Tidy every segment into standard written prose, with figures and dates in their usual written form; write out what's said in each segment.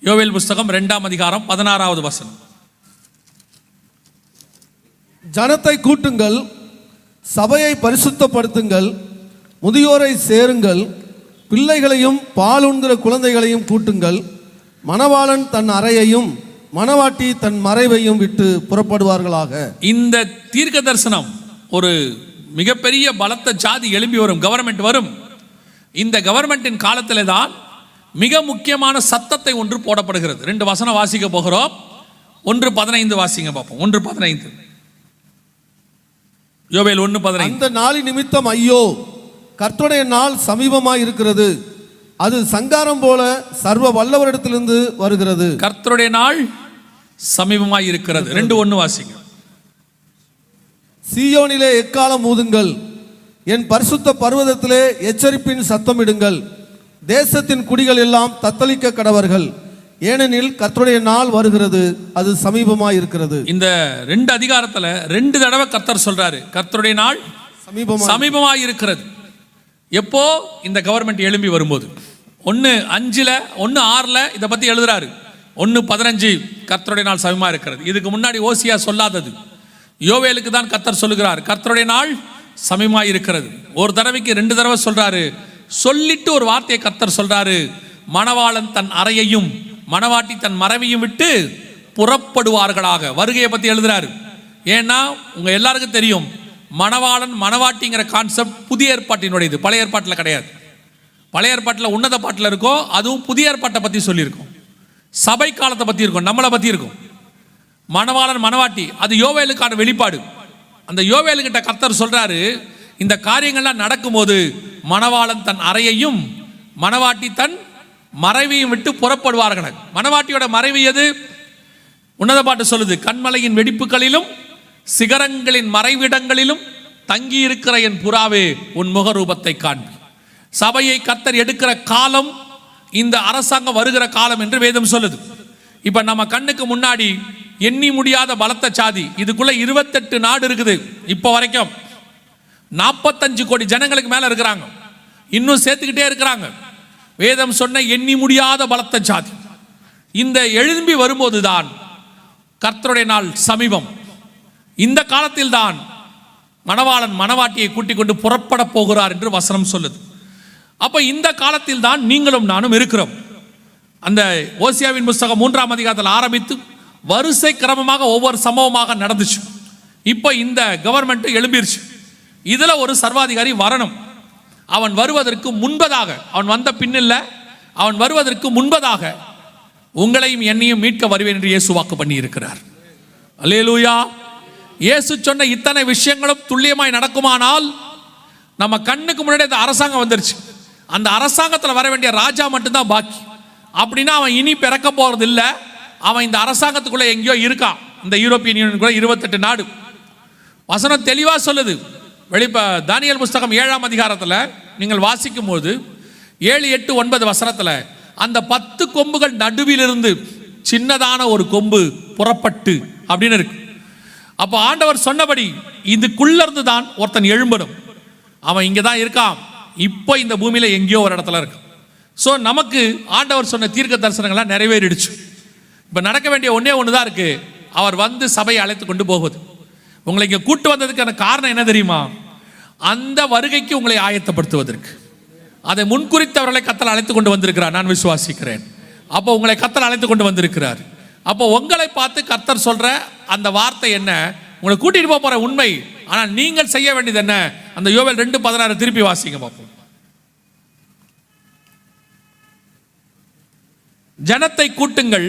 யோவேல் புஸ்தகம் 2ஆம் அதிகாரம் 16வது வசனம். ஜனத்தை கூட்டுங்கள், சபையை பரிசுத்தப்படுத்துங்கள், முதியோரை சேருங்கள், பிள்ளைகளையும் பாலுண்கிற குழந்தைகளையும் கூட்டுங்கள். மணவாளன் தன் அறையையும் மணவாட்டி தன் மறைவையும் விட்டு புறப்படுவார்களாக. இந்த தீர்க்க தரிசனம் ஒரு மிகப்பெரிய பலத்த ஜாதி எழும்பி வரும், கவர்மெண்ட் வரும். இந்த கவர்மெண்டின் காலத்திலே தான் மிக முக்கியமான சத்தத்தை ஒன்று போடப்படுகிறது. 2 வசனம் வாசிக்க போகிறோம். 1:15 வாசிங்க பார்ப்போம். 1:15 யோவேல் 1:15. அந்த நாளின் நிமித்தம் ஐயோ, கர்த்தருடைய நாள் சமீபமாய் இருக்கிறது, அது சங்காரம் போல சர்வ வல்லவரிடத்திலிருந்து வருகிறது. கர்த்தருடைய நாள் சமீபமாய் இருக்கிறது. 2:1 வாசிங்க. சீயோனிலே எக்காலம் ஊதுங்கள், என் பரிசுத்த பர்வதத்திலே எச்சரிப்பின் சத்தமிடுங்கள். தேசத்தின் குடிகள் எல்லாம் தத்தளிக்க கடவர்கள், ஏனெனில் கர்த்தருடைய நாள் வருகிறது, அது சமீபமாய் இருக்கிறது. இந்த 2 அதிகாரத்துல 2 தடவை கர்த்தர் சொல்றாரு, கர்த்தருடைய நாள் சமீபமாய் இருக்கிறது. எப்போ? இந்த கவர்மெண்ட் எழும்பி வரும்போது. 1:5 1:6 இதை பத்தி எழுதுறாரு. 1:15 கர்த்தருடைய நாள் சமீபமா இருக்கிறது. இதுக்கு முன்னாடி ஓசியா சொல்லாதது யோவேலுக்கு தான் கர்த்தர் சொல்லுகிறார், கர்த்தருடைய நாள் சமீபமாய் இருக்கிறது. ஒரு தடவைக்கு 2 தடவை சொல்றாரு. சொல்லிட்டு ஒரு வார்த்தையை கர்த்தர் சொல்றாரு, மணவாளன் தன் அறையையும் மணவாட்டி தன் மறைவையும் விட்டு புறப்படுவார்களாக. வருகையை பத்தி எழுதுறாரு. ஏன்னா உங்க எல்லாருக்கும் தெரியும், மணவாளன் மணவாட்டிங்கிற கான்செப்ட் புதிய ஏற்பாட்டினுடையது, பழைய ஏற்பாட்டில் கிடையாது. பழைய ஏற்பாட்டில் உன்னத பாட்டில் இருக்கும், அதுவும் புதிய ஏற்பாட்டை பற்றி சொல்லியிருக்கும், சபை காலத்தை பற்றி இருக்கும், நம்மளை பற்றி இருக்கும். மணவாளன் மணவாட்டி அது யோவேலுக்கான வெளிப்பாடு. அந்த யோவேலுக்கிட்ட கர்த்தர் சொல்றாரு, இந்த காரியங்கள்லாம் நடக்கும்போது மணவாளன் தன் அறையையும் மணவாட்டி தன் மறைவையும் விட்டு புறப்படுவார்கள். மணவாட்டியோட மறைவு எது? உன்னத பாட்டு சொல்லுது, கண்மலையின் வெடிப்புகளிலும் சிகரங்களின் மறைவிடங்களிலும் தங்கி இருக்கிற என் புறாவே உன் முகரூபத்தை காண்பி. சபையை கர்த்தர் எடுக்கிற காலம் இந்த அரசாங்கம் வருகிற காலம் என்று வேதம் சொல்லுது. இப்ப நம்ம கண்ணுக்கு முன்னாடி எண்ணி முடியாத பலத்த சாதி, இதுக்குள்ள 28 நாடு இருக்குது. இப்போ வரைக்கும் 45 கோடி ஜனங்களுக்கு மேல இருக்கிறாங்க, இன்னும் சேர்த்துக்கிட்டே இருக்கிறாங்க. வேதம் சொன்ன எண்ணி முடியாத பலத்த சாதி இந்த எழும்பி வரும்போது தான் கர்த்தருடைய நாள் சமீபம். இந்த காலத்தில் தான் மணவாளன் மணவாட்டியை கூட்டிக் கொண்டு புறப்பட போகிறார் என்று வசனம் சொல்லுது. அப்ப இந்த காலத்தில் தான் நீங்களும் நானும் இருக்கிறோம். அந்த ஓசியாவின் புஸ்தகம் 3ஆம் அதிகாரத்தில் ஆரம்பித்து வரிசை கிரமமாக ஒவ்வொரு சம்பவமாக நடந்துச்சு. இப்போ இந்த கவர்மெண்ட் எழும்பிருச்சு. இதுல ஒரு சர்வாதிகாரி வரணும். அவன் வருவதற்கு முன்பதாக, அவன் வந்த பின்னில்ல, அவன் வருவதற்கு முன்பதாக உங்களையும் என்னையும் மீட்க வருவேன் என்று இயேசு வாக்கு பண்ணி இருக்கிறார். அல்லேலூயா. இயேசு சொன்ன இத்தனை விஷயங்களும் துல்லியமாய் நடக்குமானால் நம்ம கண்ணுக்கு முன்னாடி அந்த அரசாங்கம் வந்துருச்சு. அந்த அரசாங்கத்தில் வர வேண்டிய ராஜா மட்டும்தான் பாக்கி. அப்படின்னா அவன் இனி பிறக்க போறது இல்லை, அவன் இந்த அரசாங்கத்துக்குள்ள எங்கேயோ இருக்கான். இந்த யூரோப்பியன் யூனியனுக்குள்ள 28 நாடு. வசனம் தெளிவா சொல்லுது. தானியேல் புஸ்தகம் 7ஆம் அதிகாரத்தில் நீங்கள் வாசிக்கும் போது 7, 8, 9 வசனத்தில் அந்த 10 கொம்புகள் நடுவிலிருந்து சின்னதான ஒரு கொம்பு புறப்பட்டு அப்படின்னு இருக்கு. அப்போ ஆண்டவர் சொன்னபடி இதுக்குள்ள இருந்து தான் ஒருத்தன் எழும்பணும். அவன் இங்கே தான் இருக்கான், இப்போ இந்த பூமியில எங்கேயோ ஒரு இடத்துல இருக்கு. ஸோ நமக்கு ஆண்டவர் சொன்ன தீர்க்க தரிசனங்கள்லாம் நிறைவேறிடுச்சு. இப்போ நடக்க வேண்டிய ஒன்றே ஒன்று தான் இருக்கு, அவர் வந்து சபையை அழைத்து கொண்டு போகுது. உங்களை இங்கே கூட்டு வந்ததுக்கான காரணம் என்ன தெரியுமா? அந்த வருகைக்கு உங்களை ஆயத்தப்படுத்துவதற்கு. அதை முன்குறித்தவர்களை கர்த்தர் அழைத்து கொண்டு வந்திருக்கிறார், நான் விசுவாசிக்கிறேன். அப்போ உங்களை கர்த்தர் அழைத்து கொண்டு வந்திருக்கிறார். அப்போ உங்களை பார்த்து கர்த்தர் சொல்ற அந்த வார்த்தை என்ன? உங்களை கூட்டிட்டு போற உண்மை. ஆனால் நீங்கள் செய்ய வேண்டியது என்ன? அந்த யோவேல் 2:16 திருப்பி வாசிங்க பார்ப்போம். ஜனத்தை கூட்டுங்கள்,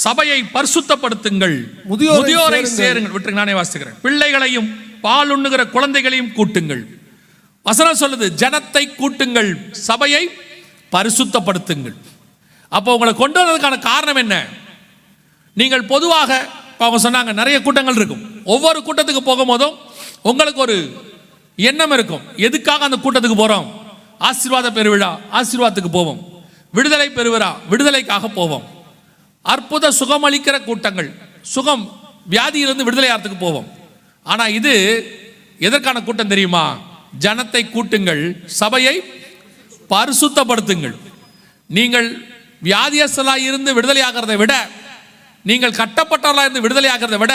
சபையை பரிசுத்தப்படுத்துங்கள், முதியோரை சேருங்கள். விட்டு நானே வாசிக்கிறேன். பிள்ளைகளையும் பால் உண்ணுகிற குழந்தைகளையும் கூட்டுங்கள். வசனம் சொல்லுது, ஜனத்தை கூட்டுங்கள், சபையை பரிசுத்தப்படுத்துங்கள். அப்போ உங்களை கொண்டு வந்ததுக்கான காரணம் என்ன? நீங்கள் பொதுவாக அவங்க சொன்னாங்க நிறைய கூட்டங்கள் இருக்கும். ஒவ்வொரு கூட்டத்துக்கு போகும்போதும் உங்களுக்கு ஒரு எண்ணம் இருக்கும், எதுக்காக அந்த கூட்டத்துக்கு போறோம்? ஆசீர்வாத பெருவிழா, ஆசீர்வாதத்துக்கு போவோம். விடுதலை பெருவிழா, விடுதலைக்காக போவோம். அற்புத சுகம் அளிக்கிற கூட்டங்கள், சுகம் வியாதியிலிருந்து விடுதலை ஆகிறதுக்கு போவோம். ஆனா இது எதற்கான கூட்டம் தெரியுமா? ஜனத்தை கூட்டுங்கள், சபையை பரிசுத்தப்படுத்துங்கள். நீங்கள் வியாதியஸ்தலாக இருந்து விடுதலை ஆகிறதை விட, நீங்கள் கட்டப்பட்டவர்களாக இருந்து விடுதலை ஆகிறதை விட,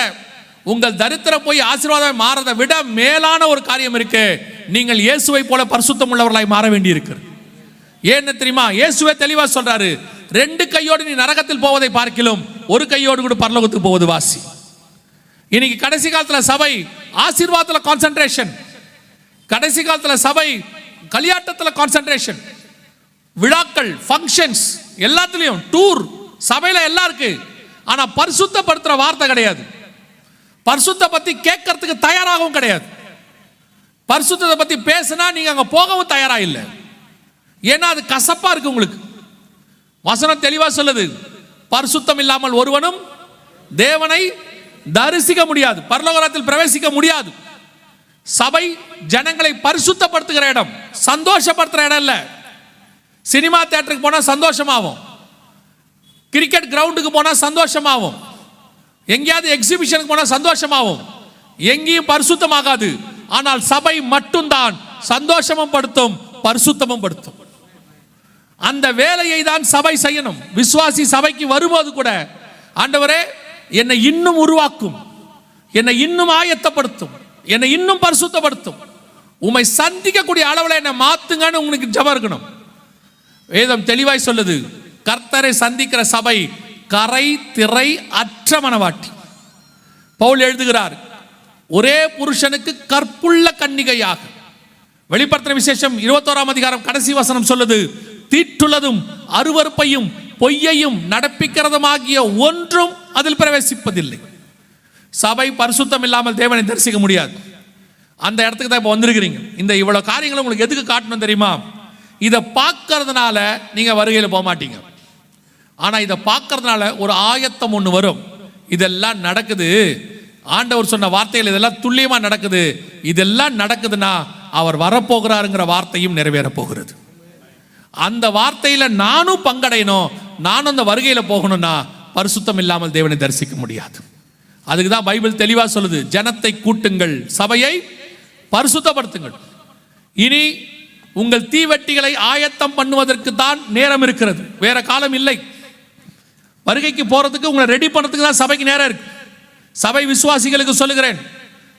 உங்கள் தரித்திரம் போய் ஆசீர்வாதம் மாறதை விட மேலான ஒரு காரியம் இருக்கு. நீங்கள் இயேசுவை போல பரிசுத்தம் உள்ளவர்களாய் மாற வேண்டி இருக்கு. ஏன்னு தெரியுமா? இயேசுவே தெளிவா சொல்றாரு, 2 கையோடு நீ நரகத்தில் போவதை பார்க்கிலும் ஒரு கையோடு கூட பரலோகத்துக்கு போவது வாசி. இன்னைக்கு கடைசி காலத்துல சபை ஆசீர்வாதத்துல கான்சென்ட்ரேஷன், கடைசி காலத்துல சபை கலியாட்டத்துல கான்சென்ட்ரேஷன், விழாக்கள், ஃபங்க்ஷன்ஸ், எல்லாத்துலயும் டூர், சபையில எல்லாம் இருக்கு. ஆனா பரிசுத்தப்படுத்துற வார்த்தை கிடையாது. பரிசுத்த பத்தி கேட்கறதுக்கு தயாராகவும் கிடையாது. பரிசுத்தத்தை பத்தி பேசினா நீங்க அங்க போகவும் தயாரா இல்லை. ஏன்னா அது கசப்பா இருக்கு உங்களுக்கு. வசனம் தெளிவா சொல்லுது, பரிசுத்தம் இல்லாமல் ஒருவனும் தேவனை தரிசிக்க முடியாது, பரலோகத்தில் பிரவேசிக்க முடியாது. சபை ஜனங்களை பரிசுத்தப்படுத்துகிற இடம், சந்தோஷப்படுத்துற இடம் இல்ல. சினிமா தியேட்டருக்கு போனா சந்தோஷமாகும், கிரிக்கெட் கிரவுண்டுக்கு போனா சந்தோஷமாகும், எங்கேயாவது எக்ஸிபிஷனுக்கு போனா சந்தோஷமாகும், எங்கேயும் பரிசுத்தமாகாது. ஆனால் சபை மட்டும்தான் சந்தோஷமும் படுத்தும் பரிசுத்தமும் படுத்தும். அந்த வேலையை தான் சபை செய்யணும். விசுவாசி சபைக்கு வரும்போது கூட, ஆண்டவரே என்னை இன்னும் உருவாக்கும், என்னை இன்னும் ஆயத்தப்படுத்தும், என்னை இன்னும் பரிசுத்தப்படுத்தும், உம்மை சந்திக்கக்கூடிய அளவில் என்னை மாத்துங்கன்னு உங்களுக்கு ஜெபம் இருக்கணும். வேதம் தெளிவாய் சொல்லுது, கர்த்தரை சந்திக்கிற சபை கரை திரை அற்ற மனவாட்டி. பவுல் எழுதுகிறார், ஒரே புருஷனுக்கு கற்புள்ள கன்னிகையாக. வெளிப்படுத்தின விசேஷம் 21ஆம் அதிகாரம் கடைசி வசனம் சொல்லுது, தீட்டுள்ளதும் அருவருப்பையும் பொய்யையும் நடப்பிக்கிறதுமாகிய ஒன்றும் அதில் பிரவேசிப்பதில்லை. சபை பரிசுத்தம் இல்லாமல் தேவனை தரிசிக்க முடியாது. அந்த இடத்துக்கு தான் இப்போ வந்திருக்கிறீங்க. இந்த இவ்வளவு காரியங்களை உங்களுக்கு எதுக்கு காட்டணும் தெரியுமா? இதை பார்க்கறதுனால நீங்க வருகையில் போக மாட்டீங்க. ஆனா இதை பார்க்கறதுனால ஒரு ஆயத்தம் ஒன்று வரும். இதெல்லாம் நடக்குது, ஆண்டவர் சொன்ன வார்த்தைகள் இதெல்லாம் துல்லியமா நடக்குது, இதெல்லாம் நடக்குதுன்னா அவர் வரப்போகிறாருங்கிற வார்த்தையும் நிறைவேற போகிறது. அந்த வார்த்தையில நானும் பங்கடையணும், நானும் அந்த வருகையில போகணும்னா பரிசுத்தம் இல்லாமல் தேவனை தரிசிக்க முடியாது. அதுக்கு தான் பைபிள் தெளிவா சொல்லுது, ஜனத்தை கூட்டுங்கள், சபையை பரிசுத்தப்படுத்துங்கள். இனி உங்கள் தீவெட்டிகளை ஆயத்தம் பண்ணுவதற்கு தான் நேரம் இருக்கிறது, வேற காலம் இல்லை. வருகைக்கு போறதுக்கு உங்களை ரெடி பண்ணுறதுக்கு தான் சபைக்கு நேரம் இருக்கு. சபை விசுவாசிகளுக்கு சொல்லுகிறேன்,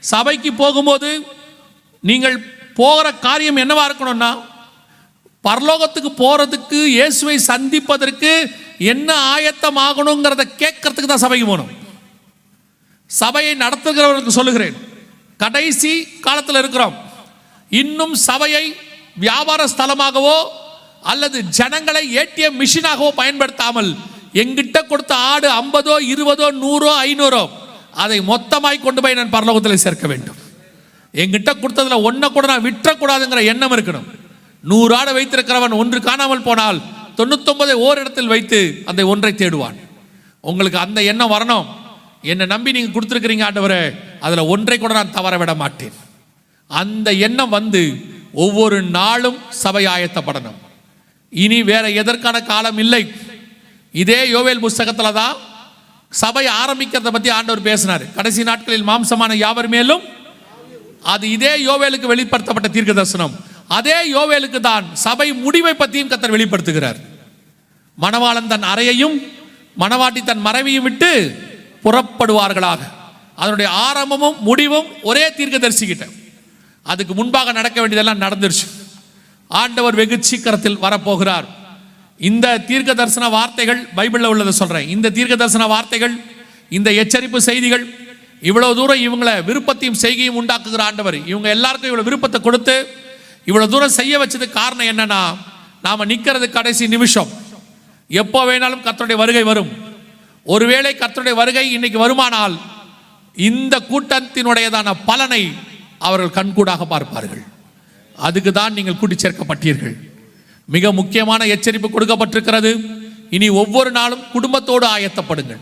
சபைக்கு போகும்போது நீங்கள் போகிற காரியம் என்னவா இருக்கணும்னா, பரலோகத்துக்கு போறதுக்கு, இயேசுவை சந்திப்பதற்கு என்ன ஆயத்தம் ஆகணுங்கிறத கேட்கறதுக்கு தான் சபைக்கு போகணும். சபையை நடத்துகிறவர்களுக்கு சொல்லுகிறேன், கடைசி காலத்தில் இருக்கிறோம். இன்னும் சபையை வியாபார ஸ்தலமாகவோ அல்லது ஜனங்களை ஏடிஎம் மிஷினாகவோ பயன்படுத்தாமல், எங்கிட்ட கொடுத்த ஆடு 50, 20, 100, 500 அதை மொத்தமாய் கொண்டு போய் நான் பரலோகத்தில் சேர்க்க வேண்டும். எங்கிட்ட கொடுத்ததுல ஒன்றை கூட நான் விற்றக்கூடாதுங்கிற எண்ணம் இருக்கணும். 100 ஆடு வைத்திருக்கிறவன் ஒன்று காணாமல் போனால் 99 ஓரிடத்தில் வைத்து அந்த ஒன்றை தேடுவான். உங்களுக்கு அந்த எண்ணம் வரணும். என்னை நம்பி நீங்க கொடுத்துருக்கிறீங்க ஆண்டவரே, அதுல ஒன்றை கூட நான் தவற விட மாட்டேன். அந்த எண்ணம் வந்து ஒவ்வொரு நாளும் சபை ஆயத்தப்படணும். இனி வேற எதற்கான காலம் இல்லை. இதே யோவேல் புஸ்தகத்துல தான் சபை ஆரம்பிக்கிறத பத்தி ஆண்டவர் பேசினார். கடைசி நாட்களில் மாம்சமான யாவர் மேலும், அது இதே யோவேலுக்கு வெளிப்படுத்தப்பட்ட தீர்க்க தரிசனம். அதே யோவேலுக்கு தான் சபை முடிவை பற்றியும் கர்த்தர் வெளிப்படுத்துகிறார். மணவாளன் தன் அறையையும் மணவாட்டி தன் மறைவையும் விட்டு புறப்படுவார்களாக. அதனுடைய ஆரம்பமும் முடிவும் ஒரே தீர்க்க தரிசிக்கிட்ட. அதுக்கு முன்பாக நடக்க வேண்டியதெல்லாம் நடந்துருச்சு. ஆண்டவர் வெகு சீக்கிரத்தில் வரப்போகிறார். இந்த தீர்க்க தரிசன வார்த்தைகள் பைபிளில் உள்ளதை சொல்றேன். இந்த தீர்க்க தரிசன வார்த்தைகள், இந்த எச்சரிப்பு செய்திகள், இவ்வளவு தூரம் இவங்களை விருப்பத்தையும் செய்கையும் உண்டாக்குகிற ஆண்டவர் இவங்க எல்லாருக்கும் இவ்வளவு விருப்பத்தை கொடுத்து இவ்வளவு தூரம் செய்ய வச்சதுக்கு காரணம் என்னன்னா, நாம நிக்கிறது கடைசி நிமிஷம். எப்போ வேணாலும் கர்த்தருடைய வருகை வரும். ஒருவேளை கர்த்தருடைய வருகை இன்னைக்கு வருமானால் இந்த கூட்டத்தினுடையதான பலனை அவர்கள் கண்கூடாக பார்ப்பார்கள். அதுக்கு தான் நீங்கள் கூட்டி சேர்க்கப்பட்டீர்கள். மிக முக்கியமான எச்சரிப்பு கொடுக்கப்பட்டிருக்கிறது. இனி ஒவ்வொரு நாளும் குடும்பத்தோடு ஆயத்தப்படுங்கள்.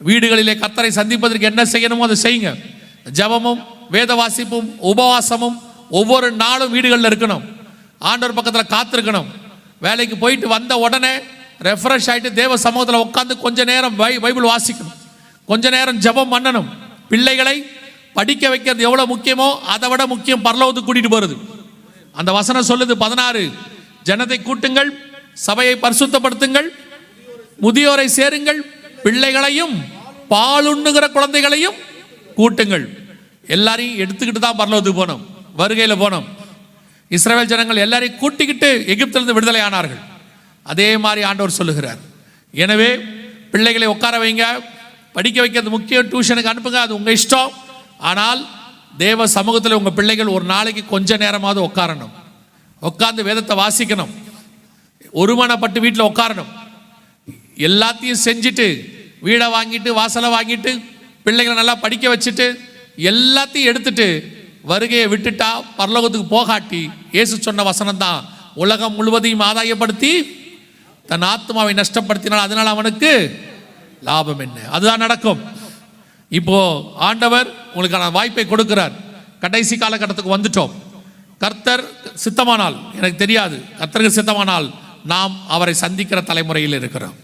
வீடுகளிலே கர்த்தரை சந்திப்பதற்கு என்ன செய்யணுமோ அதை செய்யுங்க. ஜெபமும் வேத வாசிப்பும் உபவாசமும் ஒவ்வொரு நாளும் வீடுகளில் இருக்கணும். ஆண்டவர் பக்கத்தில் காத்திருக்கணும். வேலைக்கு போயிட்டு வந்த உடனே ரெஃப்ரெஷ் ஆகிட்டு தேவ சமூகத்தில் உட்காந்து கொஞ்ச நேரம் பைபிள் வாசிக்கணும், கொஞ்ச நேரம் ஜெபம் பண்ணணும். பிள்ளைகளை படிக்க வைக்கிறது எவ்வளோ முக்கியமோ அதை விட முக்கியம் பரலோகத்துக்கு கூட்டிட்டு போகிறது. அந்த வசனம் சொல்லுது 16, ஜனத்தை கூட்டுங்கள், சபையை பரிசுத்தப்படுத்துங்கள், முதியோரை சேருங்கள், பிள்ளைகளையும் பாலுண்ணுகிற குழந்தைகளையும் கூட்டுங்கள். எல்லாரையும் எடுத்துக்கிட்டு தான் பரலோகத்துக்கு போனோம், வருகையில் போனோம். இஸ்ரவேல் ஜனங்கள் எல்லாரையும் கூட்டிக்கிட்டு எகிப்திலிருந்து விடுதலை ஆனார்கள். அதே மாதிரி ஆண்டவர் சொல்லுகிறார். எனவே பிள்ளைகளை உட்கார வைங்க, படிக்க வைக்கிறது முக்கியம், டியூஷனுக்கு அனுப்புங்க, அது உங்கள் இஷ்டம். ஆனால் தேவ சமூகத்தில் உங்கள் பிள்ளைகள் ஒரு நாளைக்கு கொஞ்ச நேரமாவது உட்காரணும், உட்கார்ந்து வேதத்தை வாசிக்கணும், ஒருமனப்பட்டு வீட்டில் உட்காரணும். எல்லாத்தையும் செஞ்சுட்டு வீடை வாங்கிட்டு வாசலை வாங்கிட்டு பிள்ளைகளை நல்லா படிக்க வச்சுட்டு எல்லாத்தையும் எடுத்துட்டு வருகையை விட்டுட்டா பரலோகத்துக்கு போகாட்டி, இயேசு சொன்ன வசனம் தான், உலகம் முழுவதையும் ஆதாயப்படுத்தி தன் ஆத்மாவை நஷ்டப்படுத்தினால் அதனால் அவனுக்கு லாபம் என்ன? அதுதான் நடக்கும். இப்போ ஆண்டவர் உங்களுக்கான வாய்ப்பை கொடுக்கிறார். கடைசி காலகட்டத்துக்கு வந்துட்டோம். கர்த்தர் சித்தமானால், எனக்கு தெரியாது, கர்த்தருக்கு சித்தமானால் நாம் அவரை சந்திக்கிற தலைமுறையில் இருக்கிறோம்.